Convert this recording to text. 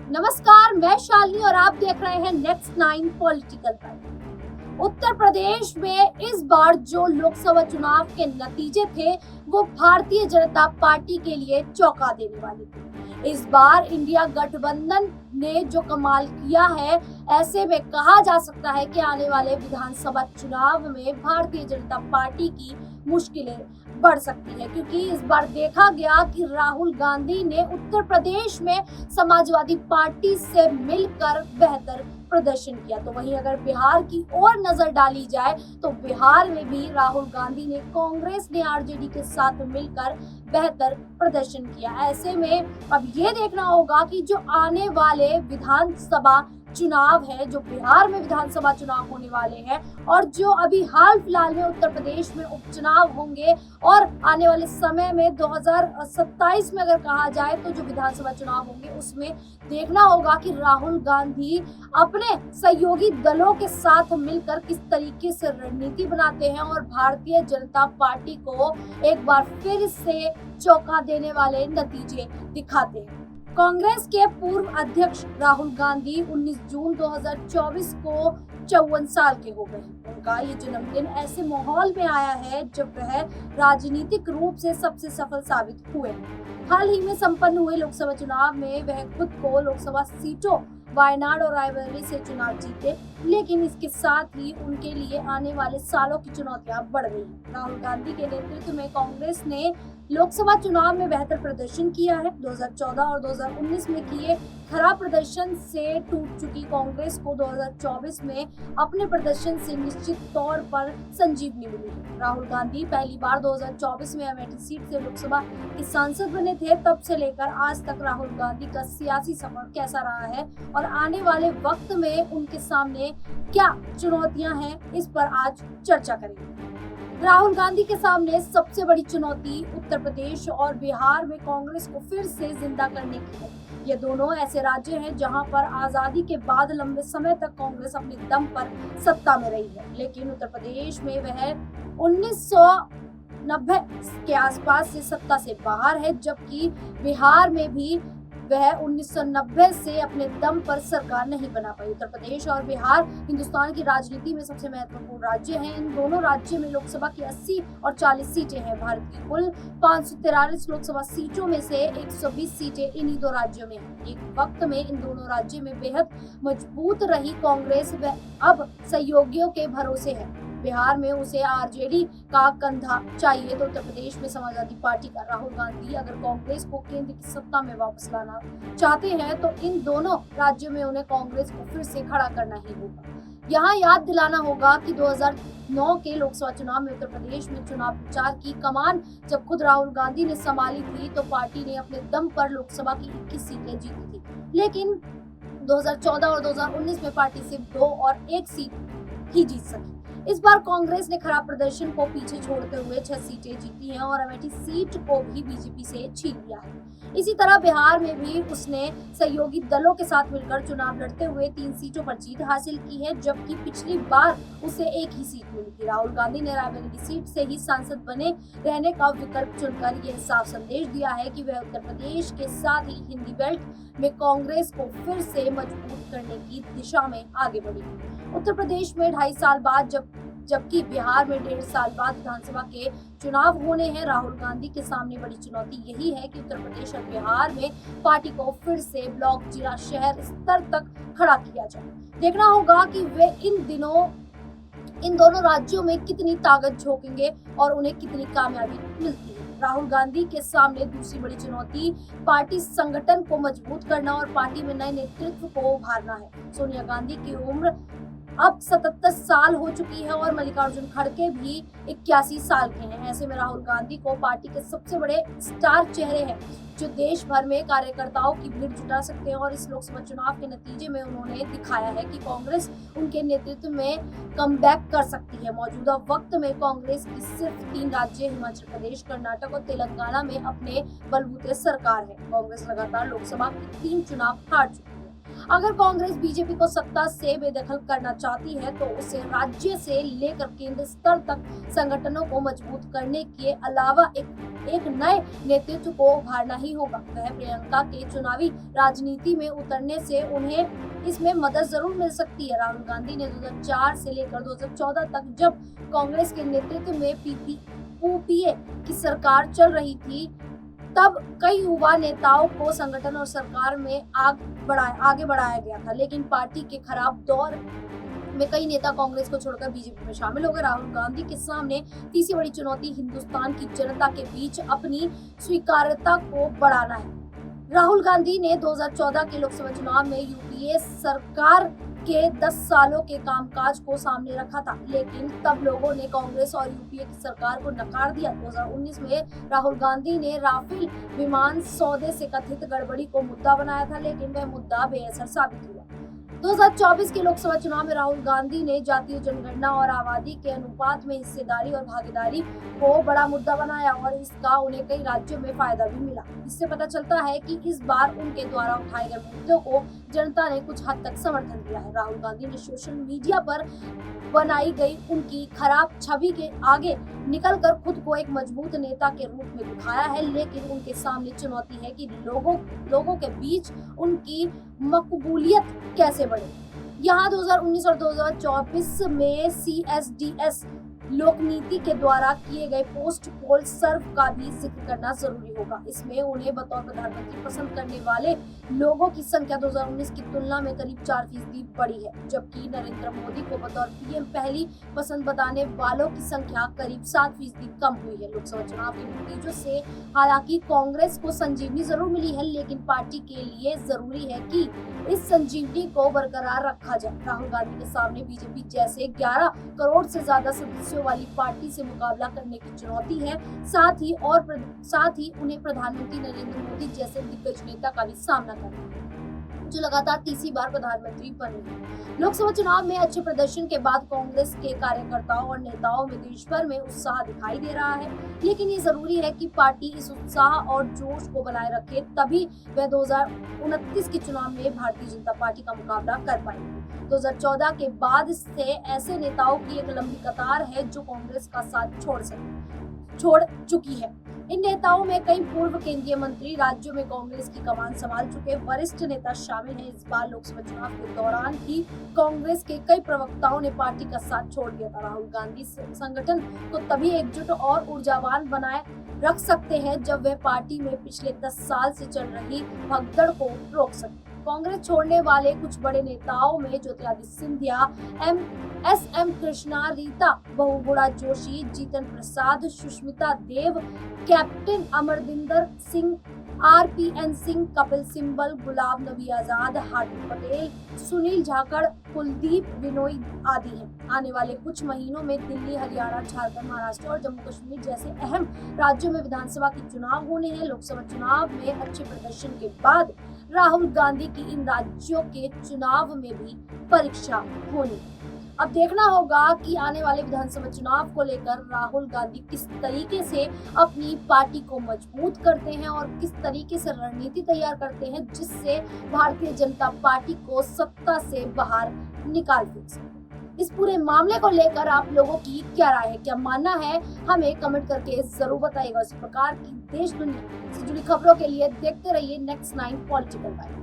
नमस्कार, मैं शालिनी और आप देख रहे हैं next 9 political time. Uttar Pradesh में इस बार जो लोकसभा चुनाव के नतीजे थे वो भारतीय जनता पार्टी के लिए चौंका देने वाले थे। इस बार इंडिया गठबंधन ने जो कमाल किया है, ऐसे में कहा जा सकता है कि आने वाले विधानसभा चुनाव में भारतीय जनता पार्टी की मुश्किलें बढ़ सकती है, क्योंकि इस बार देखा गया कि राहुल गांधी ने उत्तर प्रदेश में समाजवादी पार्टी से मिलकर बेहतर प्रदर्शन किया। तो वहीं अगर बिहार की ओर नजर डाली जाए तो बिहार में भी राहुल गांधी ने कांग्रेस ने आरजेडी के साथ मिलकर बेहतर प्रदर्शन किया। ऐसे में अब ये देखना होगा कि जो आने वाले विधानसभा चुनाव है, जो बिहार में विधानसभा चुनाव होने वाले हैं और जो अभी हाल फिलहाल में उत्तर प्रदेश में उपचुनाव होंगे और आने वाले समय में 2027 में अगर कहा जाए तो जो विधानसभा चुनाव होंगे उसमें देखना होगा कि राहुल गांधी अपने सहयोगी दलों के साथ मिलकर किस तरीके से रणनीति बनाते हैं और भारतीय जनता पार्टी को एक बार फिर से चौंका देने वाले नतीजे दिखाते हैं। कांग्रेस के पूर्व अध्यक्ष राहुल गांधी 19 जून 2024 को 54 साल के हो गए। उनका ये जन्मदिन ऐसे माहौल में आया है जब वह राजनीतिक रूप से सबसे सफल साबित हुए। हाल ही में संपन्न हुए लोकसभा चुनाव में वह खुद को लोकसभा सीटों वायनाड और रायबरेली से चुनाव जीते, लेकिन इसके साथ ही उनके लिए आने वाले सालों की चुनौतियां बढ़ गई हैं। राहुल गांधी के नेतृत्व में कांग्रेस ने लोकसभा चुनाव में बेहतर प्रदर्शन किया है। 2014 और 2019 में किए खराब प्रदर्शन से टूट चुकी कांग्रेस को 2024 में अपने प्रदर्शन से निश्चित तौर पर संजीवनी मिली है। राहुल गांधी पहली बार 2024 में अमेठी सीट से लोकसभा के सांसद बने थे। तब से लेकर आज तक राहुल गांधी का सियासी सफर कैसा रहा है और आने वाले वक्त में उनके सामने क्या चुनौतियां हैं, इस पर आज चर्चा करेंगे। राहुल गांधी के सामने सबसे बड़ी चुनौती उत्तर प्रदेश और बिहार में कांग्रेस को फिर से जिंदा करने की है। ये दोनों ऐसे राज्य हैं जहां पर आजादी के बाद लंबे समय तक कांग्रेस अपने दम पर सत्ता में रही है, लेकिन उत्तर प्रदेश में वह 1990 के आसपास से सत्ता से बाहर है, जबकि बिहार में भी वह 1990 से अपने दम पर सरकार नहीं बना पाई। उत्तर प्रदेश और बिहार हिंदुस्तान की राजनीति में सबसे महत्वपूर्ण राज्य हैं। इन दोनों राज्यों में लोकसभा की 80 और 40 सीटें हैं। भारत की कुल 543 लोकसभा सीटों में से 120 सीटें इन्हीं दो राज्यों में हैं। एक वक्त में इन दोनों राज्यों में बेहद मजबूत रही कांग्रेस व अब सहयोगियों के भरोसे है। बिहार में उसे आरजेडी का कंधा चाहिए तो उत्तर प्रदेश में समाजवादी पार्टी का। राहुल गांधी अगर कांग्रेस को केंद्र की सत्ता में वापस लाना चाहते हैं तो इन दोनों राज्यों में उन्हें कांग्रेस को फिर से खड़ा करना ही होगा। यहाँ याद दिलाना होगा कि 2009 के लोकसभा चुनाव में उत्तर प्रदेश में चुनाव प्रचार की कमान जब खुद राहुल गांधी ने संभाली थी तो पार्टी ने अपने दम पर लोकसभा की 21 सीटें जीती थी, लेकिन 2014 और 2019 में पार्टी सिर्फ 2 और 1 सीट ही जीत सकी। इस बार कांग्रेस ने खराब प्रदर्शन को पीछे छोड़ते हुए 6 सीटें जीती हैं और अमेठी सीट को भी बीजेपी से छीन लिया है। इसी तरह बिहार में भी उसने सहयोगी दलों के साथ मिलकर चुनाव लड़ते हुए 3 सीटों पर जीत हासिल की है, जबकि पिछली बार उसे 1 ही सीट मिली थी। राहुल गांधी ने रायबरेली सीट से ही सांसद बने रहने का विकल्प चुनकर यह साफ संदेश दिया है कि वह उत्तर प्रदेश के साथ ही हिंदी बेल्ट में कांग्रेस को फिर से मजबूत करने की दिशा में आगे बढ़ी। उत्तर प्रदेश में 2.5 साल बाद जबकि बिहार में 1.5 साल बाद विधानसभा के चुनाव होने हैं। राहुल गांधी के सामने बड़ी चुनौती यही है कि उत्तर प्रदेश और बिहार में पार्टी को फिर से ब्लॉक, जिला, शहर स्तर तक खड़ा किया जाए। देखना होगा कि वे इन दोनों राज्यों में कितनी ताकत झोंकेंगे और उन्हें कितनी कामयाबी मिलती है। राहुल गांधी के सामने दूसरी बड़ी चुनौती पार्टी संगठन को मजबूत करना और पार्टी में नए नेतृत्व को उभारना है। सोनिया गांधी की उम्र अब 77 साल हो चुकी है और मल्लिकार्जुन खड़गे भी 81 साल के हैं। ऐसे में राहुल गांधी को पार्टी के सबसे बड़े स्टार चेहरे हैं जो देश भर में कार्यकर्ताओं की भीड़ जुटा सकते हैं और इस लोकसभा चुनाव के नतीजे में उन्होंने दिखाया है कि कांग्रेस उनके नेतृत्व में कमबैक कर सकती है। मौजूदा वक्त में कांग्रेस की सिर्फ 3 राज्य हिमाचल प्रदेश, कर्नाटक और तेलंगाना में अपने बलबूते सरकार है। कांग्रेस लगातार लोकसभा के 3 चुनाव हार चुकी है। अगर कांग्रेस बीजेपी को सत्ता से बेदखल करना चाहती है तो उसे राज्य से लेकर केंद्र स्तर तक संगठनों को मजबूत करने के अलावा एक नए नेतृत्व को उभारना ही होगा। वह प्रियंका के चुनावी राजनीति में उतरने से उन्हें इसमें मदद जरूर मिल सकती है। राहुल गांधी ने 2004 से लेकर 2014 तक जब कांग्रेस के नेतृत्व में यूपीए की सरकार चल रही थी, तब कई युवा नेताओं को संगठन और सरकार में आगे बढ़ाया गया था, लेकिन पार्टी के खराब दौर में कई नेता कांग्रेस को छोड़कर बीजेपी में शामिल हो गए। राहुल गांधी के सामने तीसरी बड़ी चुनौती हिंदुस्तान की जनता के बीच अपनी स्वीकार्यता को बढ़ाना है। राहुल गांधी ने 2014 के लोकसभा चुनाव में यूपीए सरकार के 10 सालों के कामकाज को सामने रखा था, लेकिन तब लोगों ने कांग्रेस और यूपीए की सरकार को नकार दिया। 2019 में राहुल गांधी ने राफेल विमान सौदे से कथित गड़बड़ी को मुद्दा बनाया था, लेकिन वह मुद्दा बेअसर साबित हुआ। 2024 के लोकसभा चुनाव में राहुल गांधी ने जातीय जनगणना और आबादी के अनुपात में हिस्सेदारी और भागीदारी को बड़ा मुद्दा बनाया और इसका उन्हें कई राज्यों में फायदा भी मिला। इससे पता चलता है कि इस बार उनके द्वारा उठाए गए मुद्दों को जनता ने कुछ हद तक समर्थन दिया है। राहुल गांधी ने सोशल मीडिया पर बनाई गई उनकी खराब छवि के आगे निकलकर खुद को एक मजबूत नेता के रूप में दिखाया है, लेकिन उनके सामने चुनौती है कि लोगों के बीच उनकी मकबूलियत कैसे बढ़े। यहाँ 2019 और 2024 में CSDS लोकनीति के द्वारा किए गए पोस्ट पोल सर्वे का भी जिक्र करना जरूरी होगा। इसमें उन्हें बतौर प्रधानमंत्री पसंद करने वाले लोगों की संख्या 2019 की तुलना में करीब 4% बढ़ी है, जबकि नरेंद्र मोदी को बतौर पीएम पहली पसंद बताने वालों की संख्या करीब 7% कम हुई है। लोकसभा चुनाव के नतीजों से हालांकि कांग्रेस को संजीवनी जरूर मिली है, लेकिन पार्टी के लिए जरूरी है कि इस संजीवनी को बरकरार रखा जाए। राहुल गांधी के सामने बीजेपी जैसे 11 करोड़ से ज्यादा सदस्यों वाली पार्टी से मुकाबला करने की चुनौती है। साथ ही उन्हें प्रधानमंत्री नरेंद्र मोदी जैसे दिग्गज नेता का भी सामना करना है, जो लगातार तीसरी बार प्रधानमंत्री बने हैं। लोकसभा चुनाव में अच्छे प्रदर्शन के बाद कांग्रेस के कार्यकर्ताओं और नेताओं में देश भर में उत्साह दिखाई दे रहा है, लेकिन ये जरूरी है कि पार्टी इस उत्साह और जोश को बनाए रखे, तभी वह 2029 के चुनाव में भारतीय जनता पार्टी का मुकाबला कर पाएगी। 2014 के बाद से ऐसे नेताओं की एक लंबी कतार है जो कांग्रेस का साथ छोड़ चुकी है। इन नेताओं में कई पूर्व केंद्रीय मंत्री, राज्यों में कांग्रेस की कमान संभाल चुके वरिष्ठ नेता शामिल हैं। इस बार लोकसभा चुनाव के दौरान ही कांग्रेस के कई प्रवक्ताओं ने पार्टी का साथ छोड़ दिया था। राहुल गांधी संगठन को तभी एकजुट और ऊर्जावान बनाए रख सकते हैं जब वह पार्टी में पिछले 10 साल से चल रही भगदड़ को रोक सके। कांग्रेस छोड़ने वाले कुछ बड़े नेताओं में ज्योतिरादित्य सिंधिया, एस.एम. कृष्णा, रीता बहुगुणा जोशी, जीतन प्रसाद, सुष्मिता देव, कैप्टन अमरिंदर सिंह, RPN सिंह, कपिल सिब्बल, गुलाम नबी आजाद, हार्दिक पटेल, सुनील जाखड़, कुलदीप बिनोई आदि हैं। आने वाले कुछ महीनों में दिल्ली, हरियाणा, झारखंड, महाराष्ट्र और जम्मू कश्मीर जैसे अहम राज्यों में विधानसभा के चुनाव होने हैं। लोकसभा चुनाव में अच्छे प्रदर्शन के बाद राहुल गांधी की इन राज्यों के चुनाव में भी परीक्षा होनी। अब देखना होगा कि आने वाले विधानसभा चुनाव को लेकर राहुल गांधी किस तरीके से अपनी पार्टी को मजबूत करते हैं और किस तरीके से रणनीति तैयार करते हैं, जिससे भारतीय जनता पार्टी को सत्ता से बाहर निकाल सके। इस पूरे मामले को लेकर आप लोगों की क्या राय है, क्या मानना है, हमें कमेंट करके जरूर बताइएगा। इस प्रकार की देश दुनिया से जुड़ी खबरों के लिए देखते रहिए नेक्स्ट 9 पॉलिटिकल बाइट।